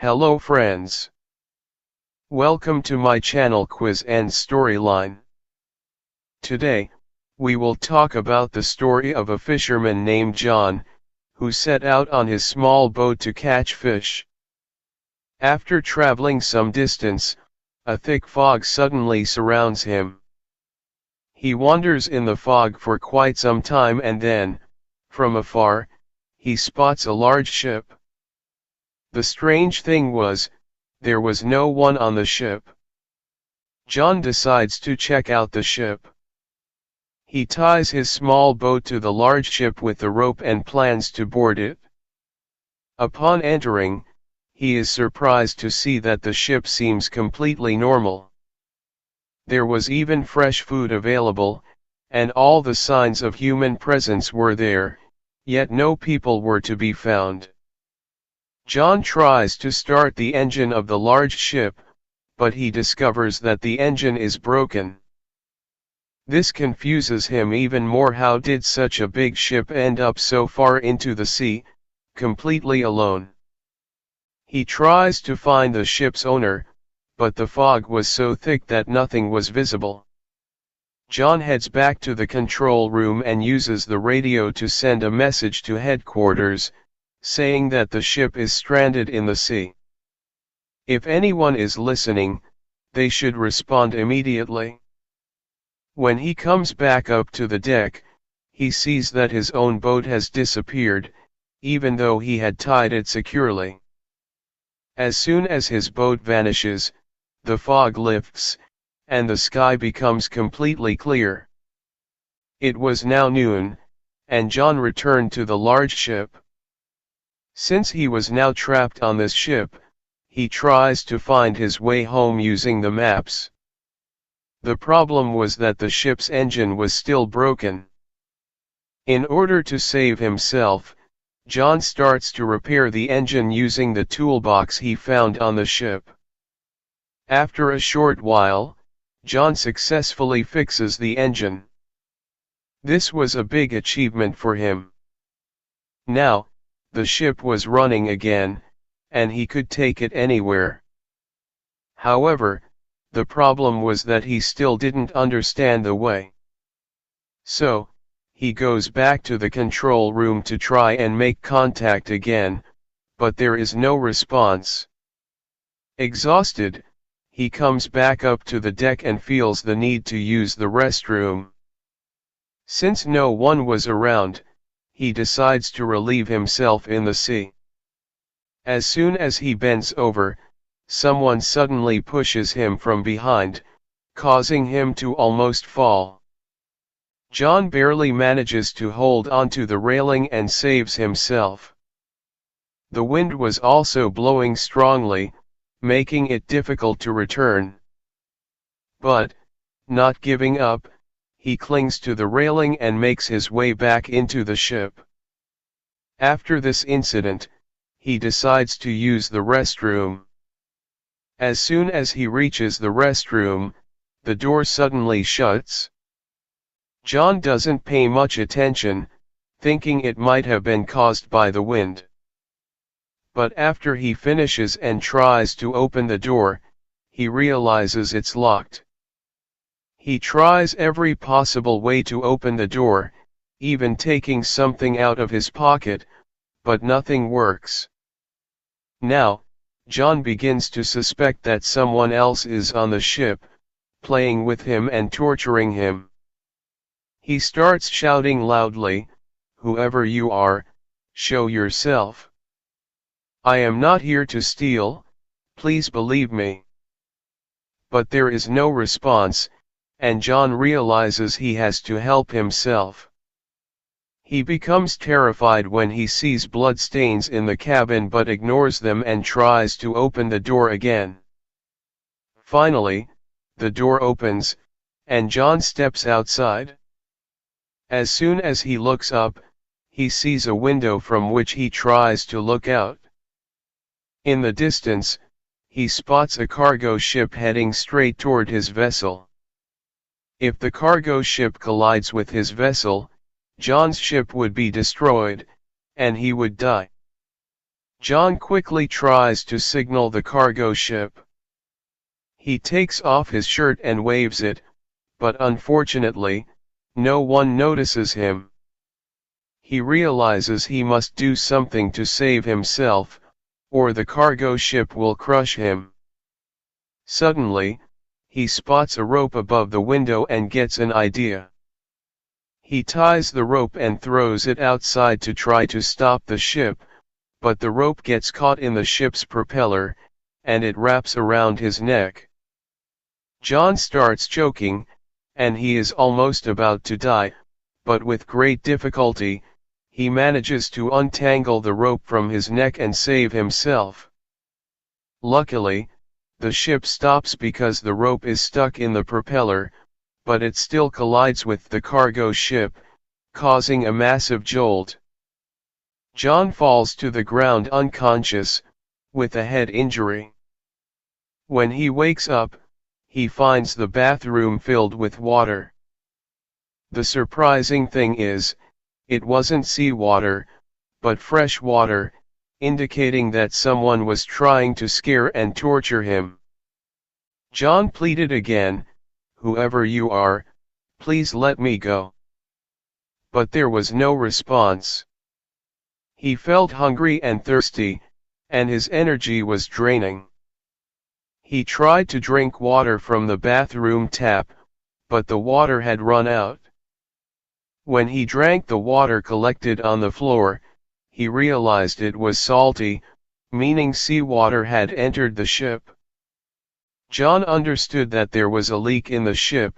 Hello friends. Welcome to my channel Quiz and Storyline. Today, we will talk about the story of a fisherman named John, who set out on his small boat to catch fish. After traveling some distance, a thick fog suddenly surrounds him. He wanders in the fog for quite some time and then, from afar, he spots a large ship. The strange thing was, there was no one on the ship. John decides to check out the ship. He ties his small boat to the large ship with the rope and plans to board it. Upon entering, he is surprised to see that the ship seems completely normal. There was even fresh food available, and all the signs of human presence were there, yet no people were to be found. John tries to start the engine of the large ship, but he discovers that the engine is broken. This confuses him even more. How did such a big ship end up so far into the sea, completely alone? He tries to find the ship's owner, but the fog was so thick that nothing was visible. John heads back to the control room and uses the radio to send a message to headquarters, saying that the ship is stranded in the sea. If anyone is listening, they should respond immediately. When he comes back up to the deck, he sees that his own boat has disappeared, even though he had tied it securely. As soon as his boat vanishes, the fog lifts, and the sky becomes completely clear. It was now noon, and John returned to the large ship. Since he was now trapped on this ship, he tries to find his way home using the maps. The problem was that the ship's engine was still broken. In order to save himself, John starts to repair the engine using the toolbox he found on the ship. After a short while, John successfully fixes the engine. This was a big achievement for him. Now, the ship was running again, and he could take it anywhere. However, the problem was that he still didn't understand the way. So, he goes back to the control room to try and make contact again, but there is no response. Exhausted, he comes back up to the deck and feels the need to use the restroom. Since no one was around, he decides to relieve himself in the sea. As soon as he bends over, someone suddenly pushes him from behind, causing him to almost fall. John barely manages to hold onto the railing and saves himself. The wind was also blowing strongly, making it difficult to return. But, not giving up, he clings to the railing and makes his way back into the ship. After this incident, he decides to use the restroom. As soon as he reaches the restroom, the door suddenly shuts. John doesn't pay much attention, thinking it might have been caused by the wind. But after he finishes and tries to open the door, he realizes it's locked. He tries every possible way to open the door, even taking something out of his pocket, but nothing works. Now, John begins to suspect that someone else is on the ship, playing with him and torturing him. He starts shouting loudly, "Whoever you are, show yourself. I am not here to steal, please believe me." But there is no response, and John realizes he has to help himself. He becomes terrified when he sees bloodstains in the cabin but ignores them and tries to open the door again. Finally, the door opens, and John steps outside. As soon as he looks up, he sees a window from which he tries to look out. In the distance, he spots a cargo ship heading straight toward his vessel. If the cargo ship collides with his vessel, John's ship would be destroyed, and he would die. John quickly tries to signal the cargo ship. He takes off his shirt and waves it, but unfortunately, no one notices him. He realizes he must do something to save himself, or the cargo ship will crush him. Suddenly, he spots a rope above the window and gets an idea. He ties the rope and throws it outside to try to stop the ship, but the rope gets caught in the ship's propeller, and it wraps around his neck. John starts choking, and he is almost about to die, but with great difficulty, he manages to untangle the rope from his neck and save himself. Luckily, the ship stops because the rope is stuck in the propeller, but it still collides with the cargo ship, causing a massive jolt. John falls to the ground unconscious, with a head injury. When he wakes up, he finds the bathroom filled with water. The surprising thing is, it wasn't seawater, but fresh water, indicating that someone was trying to scare and torture him. John pleaded again, "Whoever you are, please let me go." But there was no response. He felt hungry and thirsty, and his energy was draining. He tried to drink water from the bathroom tap, but the water had run out. When he drank the water collected on the floor, he realized it was salty, meaning seawater had entered the ship. John understood that there was a leak in the ship,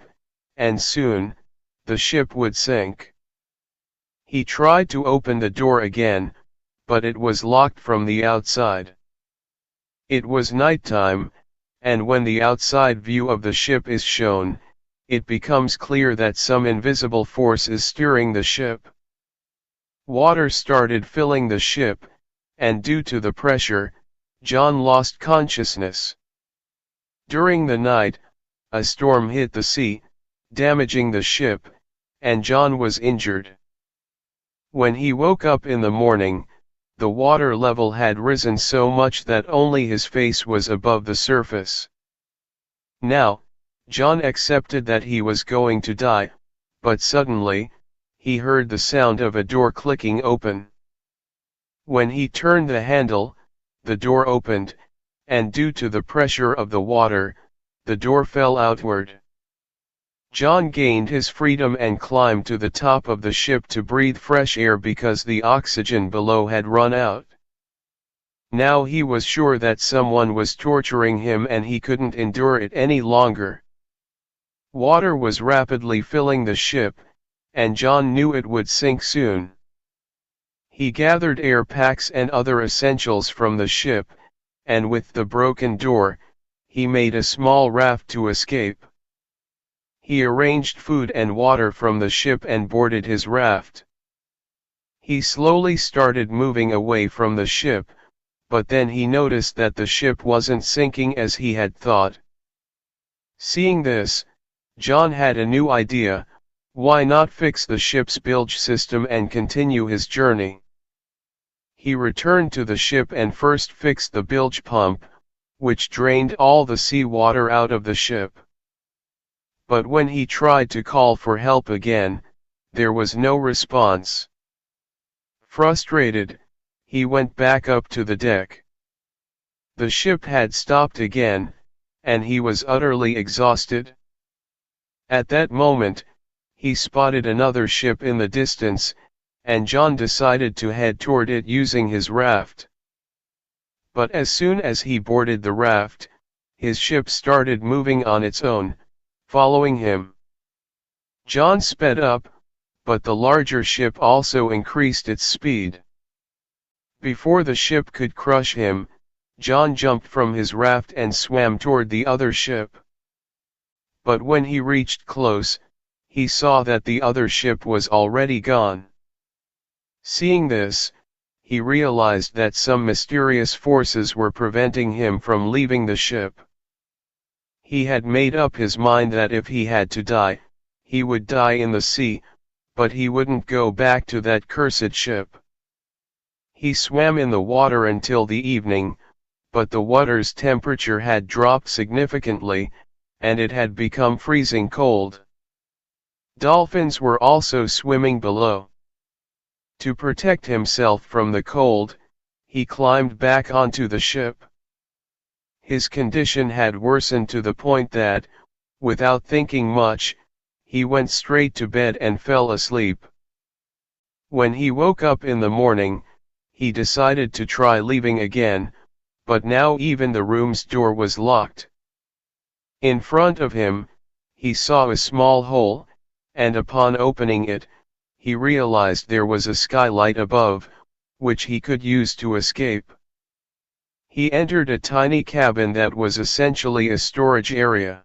and soon, the ship would sink. He tried to open the door again, but it was locked from the outside. It was nighttime, and when the outside view of the ship is shown, it becomes clear that some invisible force is steering the ship. Water started filling the ship, and due to the pressure, John lost consciousness. During the night, a storm hit the sea, damaging the ship, and John was injured. When he woke up in the morning, the water level had risen so much that only his face was above the surface. Now, John accepted that he was going to die, but suddenly, he heard the sound of a door clicking open. When he turned the handle, the door opened, and due to the pressure of the water, the door fell outward. John gained his freedom and climbed to the top of the ship to breathe fresh air because the oxygen below had run out. Now he was sure that someone was torturing him and he couldn't endure it any longer. Water was rapidly filling the ship, and John knew it would sink soon. He gathered air packs and other essentials from the ship, and with the broken door, he made a small raft to escape. He arranged food and water from the ship and boarded his raft. He slowly started moving away from the ship, but then he noticed that the ship wasn't sinking as he had thought. Seeing this, John had a new idea: why not fix the ship's bilge system and continue his journey? He returned to the ship and first fixed the bilge pump, which drained all the seawater out of the ship. But when he tried to call for help again, there was no response. Frustrated, he went back up to the deck. The ship had stopped again, and he was utterly exhausted. At that moment, he spotted another ship in the distance, and John decided to head toward it using his raft. But as soon as he boarded the raft, his ship started moving on its own, following him. John sped up, but the larger ship also increased its speed. Before the ship could crush him, John jumped from his raft and swam toward the other ship. But when he reached close, he saw that the other ship was already gone. Seeing this, he realized that some mysterious forces were preventing him from leaving the ship. He had made up his mind that if he had to die, he would die in the sea, but he wouldn't go back to that cursed ship. He swam in the water until the evening, but the water's temperature had dropped significantly, and it had become freezing cold. Dolphins were also swimming below. To protect himself from the cold, he climbed back onto the ship. His condition had worsened to the point that, without thinking much, he went straight to bed and fell asleep. When he woke up in the morning, he decided to try leaving again, but now even the room's door was locked. In front of him, he saw a small hole, and upon opening it, he realized there was a skylight above, which he could use to escape. He entered a tiny cabin that was essentially a storage area.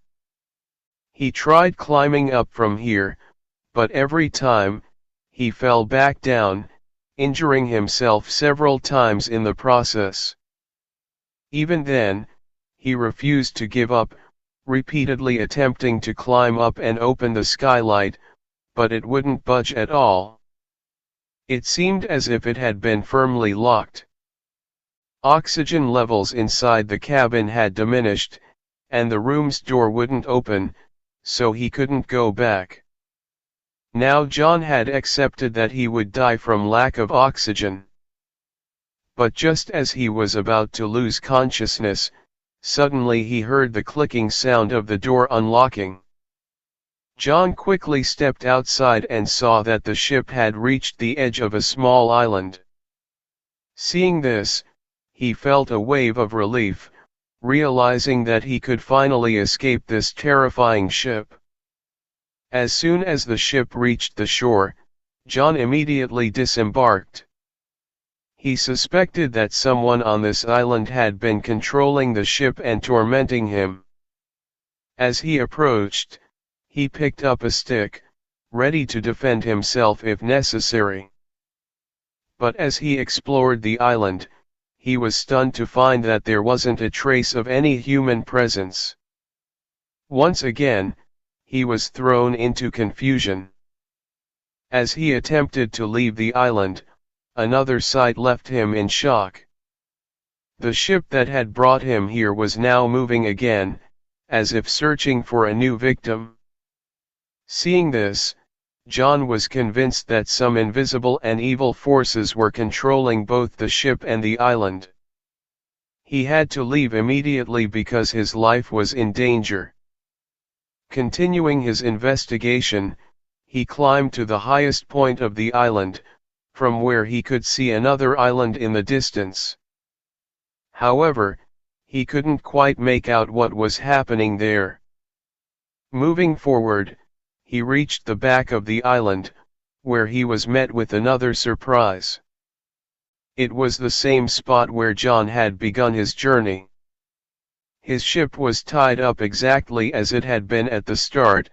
He tried climbing up from here, but every time, he fell back down, injuring himself several times in the process. Even then, he refused to give up, repeatedly attempting to climb up and open the skylight, but it wouldn't budge at all. It seemed as if it had been firmly locked. Oxygen levels inside the cabin had diminished, and the room's door wouldn't open, so he couldn't go back. Now John had accepted that he would die from lack of oxygen. But just as he was about to lose consciousness, suddenly he heard the clicking sound of the door unlocking. John quickly stepped outside and saw that the ship had reached the edge of a small island. Seeing this, he felt a wave of relief, realizing that he could finally escape this terrifying ship. As soon as the ship reached the shore, John immediately disembarked. He suspected that someone on this island had been controlling the ship and tormenting him. As he approached, he picked up a stick, ready to defend himself if necessary. But as he explored the island, he was stunned to find that there wasn't a trace of any human presence. Once again, he was thrown into confusion. As he attempted to leave the island, another sight left him in shock. The ship that had brought him here was now moving again, as if searching for a new victim. Seeing this, John was convinced that some invisible and evil forces were controlling both the ship and the island. He had to leave immediately because his life was in danger. Continuing his investigation, he climbed to the highest point of the island, from where he could see another island in the distance. However, he couldn't quite make out what was happening there. Moving forward, he reached the back of the island, where he was met with another surprise. It was the same spot where John had begun his journey. His ship was tied up exactly as it had been at the start,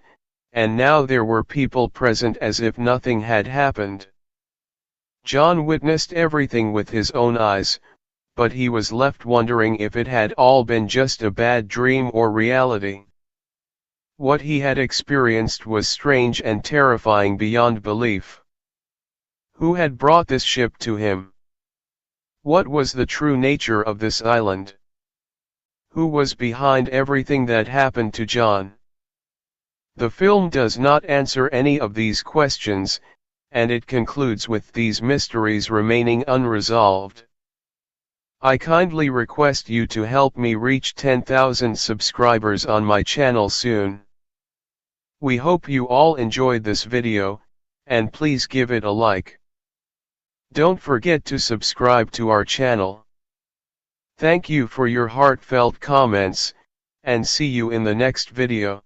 and now there were people present as if nothing had happened. John witnessed everything with his own eyes, but he was left wondering if it had all been just a bad dream or reality. What he had experienced was strange and terrifying beyond belief. Who had brought this ship to him? What was the true nature of this island? Who was behind everything that happened to John? The film does not answer any of these questions, and it concludes with these mysteries remaining unresolved. I kindly request you to help me reach 10,000 subscribers on my channel soon. We hope you all enjoyed this video, and please give it a like. Don't forget to subscribe to our channel. Thank you for your heartfelt comments, and see you in the next video.